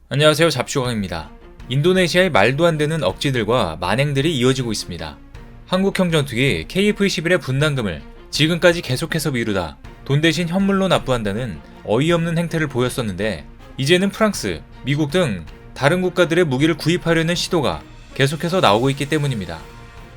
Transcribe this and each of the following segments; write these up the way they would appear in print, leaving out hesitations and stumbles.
안녕하세요, 잡쇼강입니다. 인도네시아의 말도 안 되는 억지들과 만행들이 이어지고 있습니다. 한국형 전투기 KF-21의 분담금을 지금까지 계속해서 미루다 돈 대신 현물로 납부한다는 어이없는 행태를 보였었는데, 이제는 프랑스, 미국 등 다른 국가들의 무기를 구입하려는 시도가 계속해서 나오고 있기 때문입니다.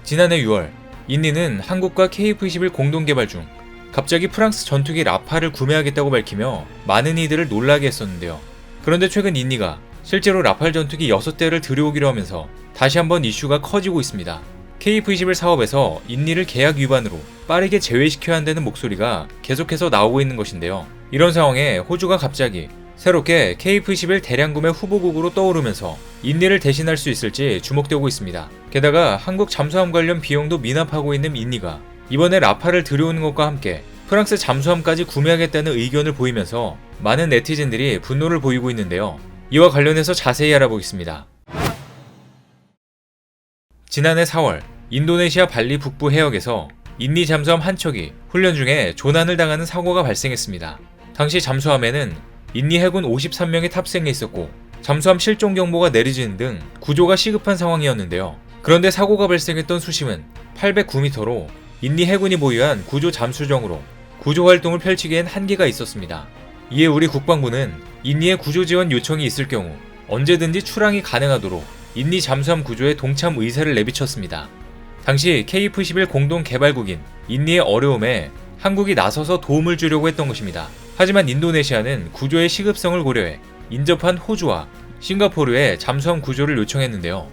지난해 6월, 인니는 한국과 KF-21 공동개발 중 갑자기 프랑스 전투기 라파를 구매하겠다고 밝히며 많은 이들을 놀라게 했었는데요. 그런데 최근 인니가 실제로 라팔 전투기 6대를 들여오기로 하면서 다시 한번 이슈가 커지고 있습니다. KF-21 사업에서 인니를 계약 위반으로 빠르게 제외시켜야 한다는 목소리가 계속해서 나오고 있는 것인데요. 이런 상황에 호주가 갑자기 새롭게 KF-21 대량 구매 후보국으로 떠오르면서 인니를 대신할 수 있을지 주목되고 있습니다. 게다가 한국 잠수함 관련 비용도 미납하고 있는 인니가 이번에 라팔을 들여오는 것과 함께 프랑스 잠수함까지 구매하겠다는 의견을 보이면서 많은 네티즌들이 분노를 보이고 있는데요. 이와 관련해서 자세히 알아보겠습니다. 지난해 4월, 인도네시아 발리 북부 해역에서 인니 잠수함 한 척이 훈련 중에 조난을 당하는 사고가 발생했습니다. 당시 잠수함에는 인니 해군 53명이 탑승해 있었고 잠수함 실종 경보가 내려지는 등 구조가 시급한 상황이었는데요. 그런데 사고가 발생했던 수심은 809m로 인니 해군이 보유한 구조 잠수정으로 구조 활동을 펼치기엔 한계가 있었습니다. 이에 우리 국방부는 인니의 구조 지원 요청이 있을 경우 언제든지 출항이 가능하도록 인니 잠수함 구조에 동참 의사를 내비쳤습니다. 당시 KF-21 공동 개발국인 인니의 어려움에 한국이 나서서 도움을 주려고 했던 것입니다. 하지만 인도네시아는 구조의 시급성을 고려해 인접한 호주와 싱가포르에 잠수함 구조를 요청했는데요.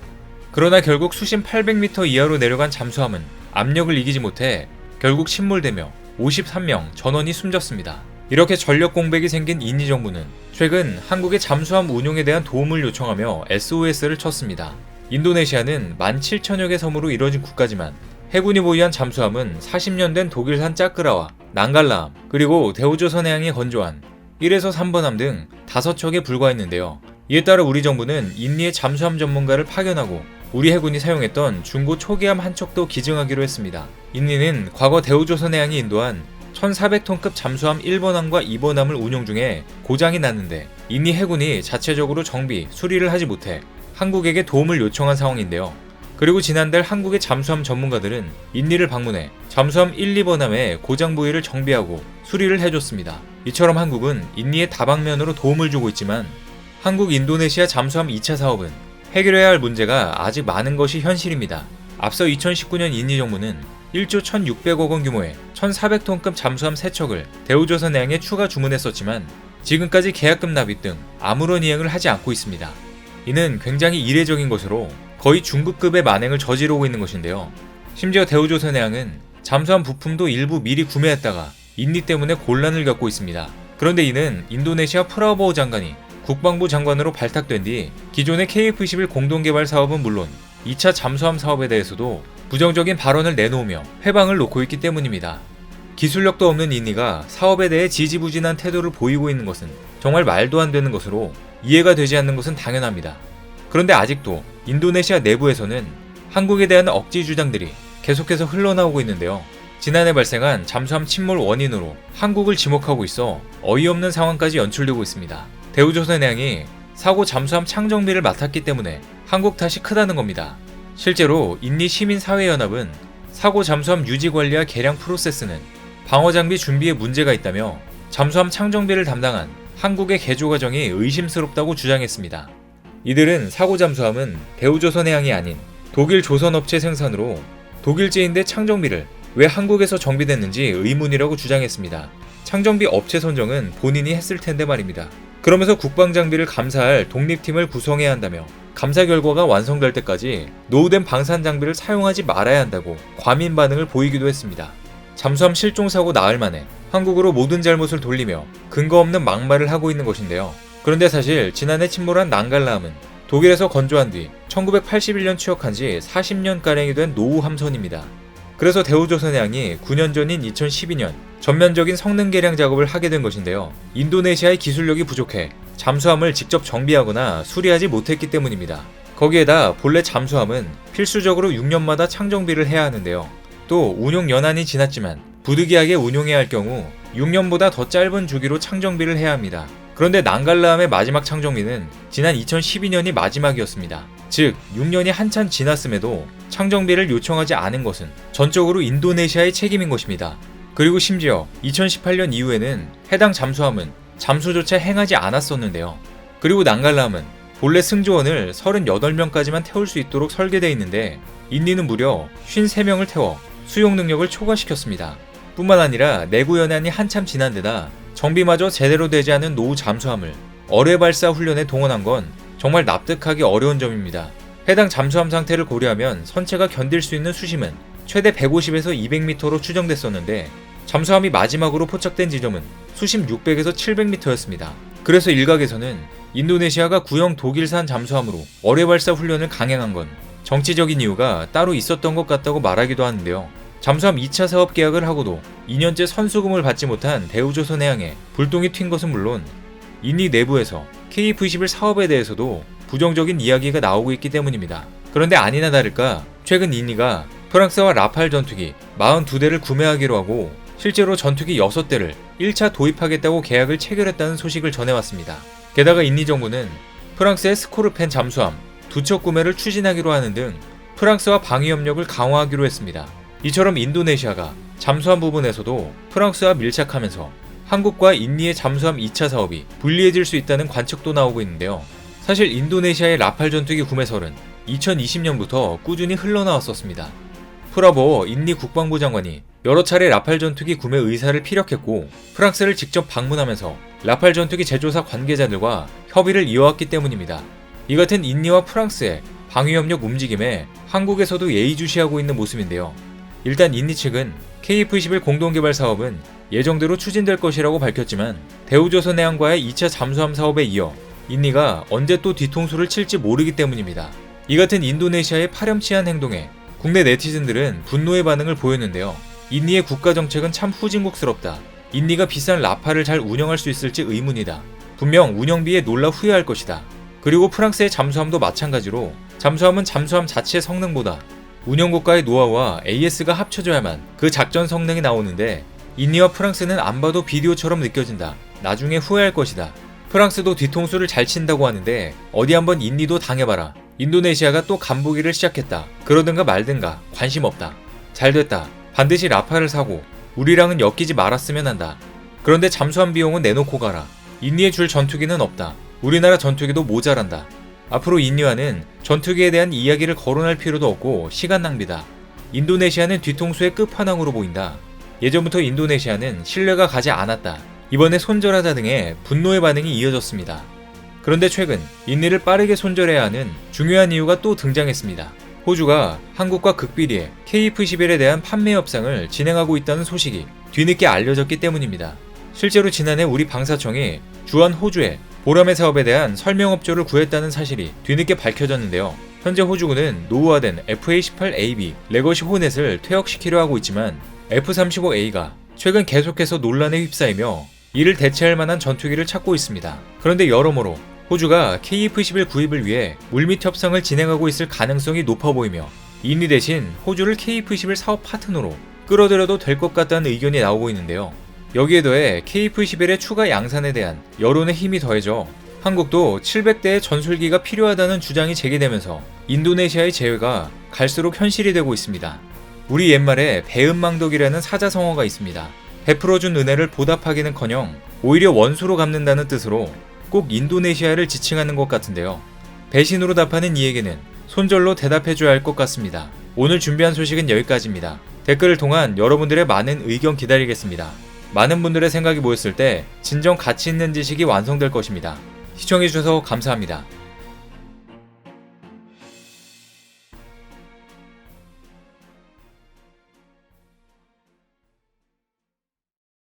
그러나 결국 수심 800m 이하로 내려간 잠수함은 압력을 이기지 못해 결국 침몰되며 53명 전원이 숨졌습니다. 이렇게 전력 공백이 생긴 인니 정부는 최근 한국의 잠수함 운용에 대한 도움을 요청하며 SOS를 쳤습니다. 인도네시아는 17,000여 개 섬으로 이뤄진 국가지만 해군이 보유한 잠수함은 40년 된 독일산 짜끄라와 난갈라함, 그리고 대우조선해양이 건조한 1에서 3번함 등 5척에 불과했는데요. 이에 따라 우리 정부는 인니의 잠수함 전문가를 파견하고 우리 해군이 사용했던 중고 초기함 한 척도 기증하기로 했습니다. 인니는 과거 대우조선해양이 인도한 1400톤급 잠수함 1번함과 2번함을 운용 중에 고장이 났는데 인니 해군이 자체적으로 정비, 수리를 하지 못해 한국에게 도움을 요청한 상황인데요. 그리고 지난달 한국의 잠수함 전문가들은 인니를 방문해 잠수함 1, 2번함의 고장 부위를 정비하고 수리를 해줬습니다. 이처럼 한국은 인니의 다방면으로 도움을 주고 있지만 한국 인도네시아 잠수함 2차 사업은 해결해야 할 문제가 아직 많은 것이 현실입니다. 앞서 2019년 인니 정부는 1조 1,600억 원 규모의 1,400톤급 잠수함 3척을 대우조선해양에 추가 주문했었지만 지금까지 계약금 납입 등 아무런 이행을 하지 않고 있습니다. 이는 굉장히 이례적인 것으로 거의 중급급의 만행을 저지르고 있는 것인데요. 심지어 대우조선해양은 잠수함 부품도 일부 미리 구매했다가 인니 때문에 곤란을 겪고 있습니다. 그런데 이는 인도네시아 프라보오 장관이 국방부 장관으로 발탁된 뒤 기존의 KF-21 공동개발 사업은 물론 2차 잠수함 사업에 대해서도 부정적인 발언을 내놓으며 회방을 놓고 있기 때문입니다. 기술력도 없는 인니가 사업에 대해 지지부진한 태도를 보이고 있는 것은 정말 말도 안 되는 것으로 이해가 되지 않는 것은 당연합니다. 그런데 아직도 인도네시아 내부에서는 한국에 대한 억지 주장들이 계속해서 흘러나오고 있는데요. 지난해 발생한 잠수함 침몰 원인으로 한국을 지목하고 있어 어이없는 상황까지 연출되고 있습니다. 대우조선해양이 사고 잠수함 창정비를 맡았기 때문에 한국 탓이 크다는 겁니다. 실제로 인니 시민사회연합은 사고 잠수함 유지관리와 개량 프로세스는 방어장비 준비에 문제가 있다며 잠수함 창정비를 담당한 한국의 개조 과정이 의심스럽다고 주장했습니다. 이들은 사고 잠수함은 대우조선해양이 아닌 독일 조선업체 생산으로 독일제인데 창정비를 왜 한국에서 정비됐는지 의문이라고 주장했습니다. 창정비 업체 선정은 본인이 했을 텐데 말입니다. 그러면서 국방장비를 감사할 독립팀을 구성해야 한다며 감사 결과가 완성될 때까지 노후된 방산장비를 사용하지 말아야 한다고 과민 반응을 보이기도 했습니다. 잠수함 실종사고 나흘 만에 한국으로 모든 잘못을 돌리며 근거 없는 막말을 하고 있는 것인데요. 그런데 사실 지난해 침몰한 난갈라함은 독일에서 건조한 뒤 1981년 취역한 지 40년가량이 된 노후 함선입니다. 그래서 대우조선해양이 9년 전인 2012년 전면적인 성능 개량 작업을 하게 된 것인데요. 인도네시아의 기술력이 부족해 잠수함을 직접 정비하거나 수리하지 못했기 때문입니다. 거기에다 본래 잠수함은 필수적으로 6년마다 창정비를 해야 하는데요. 또 운용 연한이 지났지만 부득이하게 운용해야 할 경우 6년보다 더 짧은 주기로 창정비를 해야 합니다. 그런데 난갈라함의 마지막 창정비는 지난 2012년이 마지막이었습니다. 즉 6년이 한참 지났음에도 창정비를 요청하지 않은 것은 전적으로 인도네시아의 책임인 것입니다. 그리고 심지어 2018년 이후에는 해당 잠수함은 잠수조차 행하지 않았었는데요. 그리고 난갈라함은 본래 승조원을 38명까지만 태울 수 있도록 설계되어 있는데 인니는 무려 53명을 태워 수용 능력을 초과시켰습니다. 뿐만 아니라 내구 연한이 한참 지난 데다 정비마저 제대로 되지 않은 노후 잠수함을 어뢰 발사 훈련에 동원한 건 정말 납득하기 어려운 점입니다. 해당 잠수함 상태를 고려하면 선체가 견딜 수 있는 수심은 최대 150에서 200m로 추정됐었는데 잠수함이 마지막으로 포착된 지점은 수심 600에서 700m였습니다. 그래서 일각에서는 인도네시아가 구형 독일산 잠수함으로 어뢰 발사 훈련을 강행한 건 정치적인 이유가 따로 있었던 것 같다고 말하기도 하는데요. 잠수함 2차 사업 계약을 하고도 2년째 선수금을 받지 못한 대우조선해양에 불똥이 튄 것은 물론 인니 내부에서 KF-21 사업에 대해서도 부정적인 이야기가 나오고 있기 때문입니다. 그런데 아니나 다를까 최근 인니가 프랑스와 라팔 전투기 42대를 구매하기로 하고 실제로 전투기 6대를 1차 도입하겠다고 계약을 체결했다는 소식을 전해왔습니다. 게다가 인니 정부는 프랑스의 스코르펜 잠수함 2척 구매를 추진하기로 하는 등 프랑스와 방위 협력을 강화하기로 했습니다. 이처럼 인도네시아가 잠수함 부분에서도 프랑스와 밀착하면서 한국과 인니의 잠수함 2차 사업이 불리해질 수 있다는 관측도 나오고 있는데요. 사실 인도네시아의 라팔 전투기 구매설은 2020년부터 꾸준히 흘러나왔었습니다. 프라보 인니 국방부 장관이 여러 차례 라팔 전투기 구매 의사를 피력했고 프랑스를 직접 방문하면서 라팔 전투기 제조사 관계자들과 협의를 이어왔기 때문입니다. 이 같은 인니와 프랑스의 방위협력 움직임에 한국에서도 예의주시하고 있는 모습인데요. 일단 인니 측은 KF-21 공동개발 사업은 예정대로 추진될 것이라고 밝혔지만 대우조선해양과의 2차 잠수함 사업에 이어 인니가 언제 또 뒤통수를 칠지 모르기 때문입니다. 이 같은 인도네시아의 파렴치한 행동에 국내 네티즌들은 분노의 반응을 보였는데요. 인니의 국가정책은 참 후진국스럽다. 인니가 비싼 라팔을 잘 운영할 수 있을지 의문이다. 분명 운영비에 놀라 후회할 것이다. 그리고 프랑스의 잠수함도 마찬가지로 잠수함은 잠수함 자체의 성능보다 운영국가의 노하우와 AS가 합쳐져야만 그 작전 성능이 나오는데 인니와 프랑스는 안 봐도 비디오처럼 느껴진다. 나중에 후회할 것이다. 프랑스도 뒤통수를 잘 친다고 하는데 어디 한번 인니도 당해봐라. 인도네시아가 또 간보기를 시작했다. 그러든가 말든가 관심 없다. 잘됐다. 반드시 라팔을 사고 우리랑은 엮이지 말았으면 한다. 그런데 잠수함 비용은 내놓고 가라. 인니에 줄 전투기는 없다. 우리나라 전투기도 모자란다. 앞으로 인니와는 전투기에 대한 이야기를 거론할 필요도 없고 시간 낭비다. 인도네시아는 뒤통수의 끝판왕으로 보인다. 예전부터 인도네시아는 신뢰가 가지 않았다. 이번에 손절하자 등의 분노의 반응이 이어졌습니다. 그런데 최근 인니를 빠르게 손절해야 하는 중요한 이유가 또 등장했습니다. 호주가 한국과 극비리에 KF-21에 대한 판매 협상을 진행하고 있다는 소식이 뒤늦게 알려졌기 때문입니다. 실제로 지난해 우리 방사청이 주한 호주에 보라매 사업에 대한 설명업조를 구했다는 사실이 뒤늦게 밝혀졌는데요. 현재 호주군은 노후화된 FA-18AB 레거시 호넷을 퇴역시키려 하고 있지만 F-35A가 최근 계속해서 논란에 휩싸이며 이를 대체할 만한 전투기를 찾고 있습니다. 그런데 여러모로 호주가 KF-21 구입을 위해 물밑 협상을 진행하고 있을 가능성이 높아 보이며 인니 대신 호주를 KF-21 사업 파트너로 끌어들여도 될 것 같다는 의견이 나오고 있는데요. 여기에 더해 KF-21의 추가 양산에 대한 여론의 힘이 더해져 한국도 700대의 전술기가 필요하다는 주장이 제기되면서 인도네시아의 제외가 갈수록 현실이 되고 있습니다. 우리 옛말에 배은망덕이라는 사자성어가 있습니다. 베풀어준 은혜를 보답하기는커녕 오히려 원수로 갚는다는 뜻으로 꼭 인도네시아를 지칭하는 것 같은데요. 배신으로 답하는 이에게는 손절로 대답해줘야 할 것 같습니다. 오늘 준비한 소식은 여기까지입니다. 댓글을 통한 여러분들의 많은 의견 기다리겠습니다. 많은 분들의 생각이 모였을 때 진정 가치 있는 지식이 완성될 것입니다. 시청해주셔서 감사합니다.